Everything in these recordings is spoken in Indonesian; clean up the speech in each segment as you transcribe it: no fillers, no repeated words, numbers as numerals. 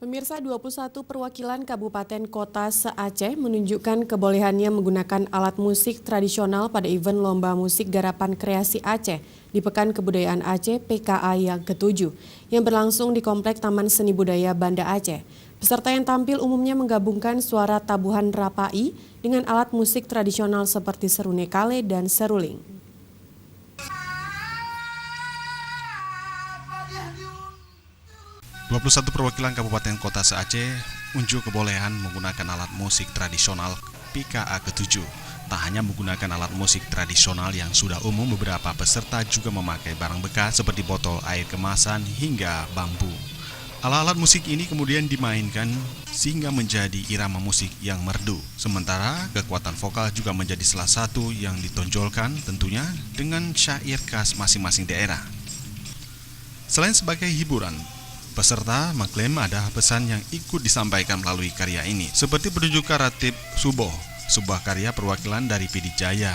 Pemirsa, 21 perwakilan kabupaten kota se-Aceh menunjukkan kebolehannya menggunakan alat musik tradisional pada event Lomba Musik Garapan Kreasi Aceh di Pekan Kebudayaan Aceh PKA yang ke-7 yang berlangsung di Komplek Taman Seni Budaya Banda Aceh. Peserta yang tampil umumnya menggabungkan suara tabuhan rapai dengan alat musik tradisional seperti serune kale dan seruling. 21 perwakilan kabupaten kota se-Aceh unjuk kebolehan menggunakan alat musik tradisional PKA ke-7. Tak hanya menggunakan alat musik tradisional yang sudah umum, beberapa peserta juga memakai barang bekas seperti botol air kemasan hingga bambu. Alat-alat musik ini kemudian dimainkan sehingga menjadi irama musik yang merdu. Sementara kekuatan vokal juga menjadi salah satu yang ditonjolkan, tentunya dengan syair khas masing-masing daerah. Selain sebagai hiburan, peserta mengklaim ada pesan yang ikut disampaikan melalui karya ini, seperti pertunjukan Ratib Subuh, sebuah karya perwakilan dari PD Jaya.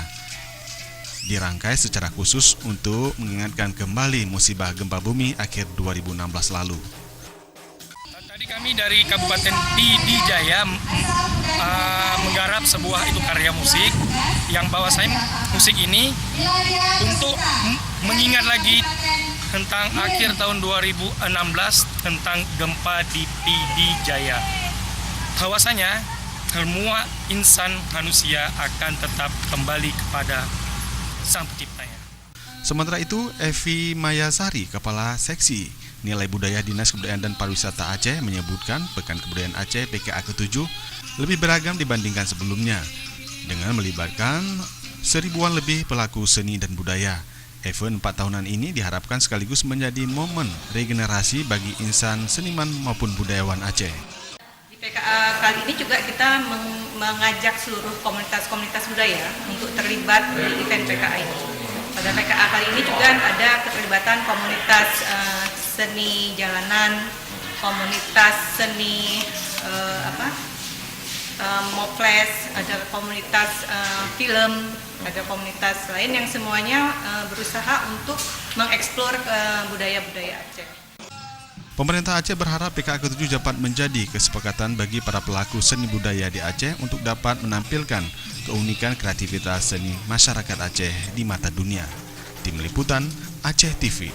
Dirangkai secara khusus untuk mengingatkan kembali musibah gempa bumi akhir 2016 lalu. Tadi kami dari Kabupaten PD Jaya menggarap sebuah karya musik yang bahwasanya musik ini untuk mengingat lagi tentang akhir tahun 2016 tentang gempa di PD Jaya. Bahwasanya semua insan manusia akan tetap kembali kepada Sang Penciptanya. Sementara itu, Evi Mayasari, Kepala Seksi Nilai Budaya Dinas Kebudayaan dan Pariwisata Aceh, menyebutkan Pekan Kebudayaan Aceh PKA ke-7 lebih beragam dibandingkan sebelumnya, dengan melibatkan 1000-an lebih pelaku seni dan budaya. Event 4 tahunan ini diharapkan sekaligus menjadi momen regenerasi bagi insan seniman maupun budayawan Aceh. Di PKA kali ini juga kita mengajak seluruh komunitas-komunitas budaya untuk terlibat di event PKA ini. Pada PKA kali ini juga ada keterlibatan komunitas seni jalanan, komunitas seni moples, ada komunitas film, ada komunitas lain yang semuanya berusaha untuk mengeksplor budaya-budaya Aceh. Pemerintah Aceh berharap PKA ke-7 dapat menjadi kesepakatan bagi para pelaku seni budaya di Aceh untuk dapat menampilkan keunikan kreativitas seni masyarakat Aceh di mata dunia. Tim Liputan Aceh TV.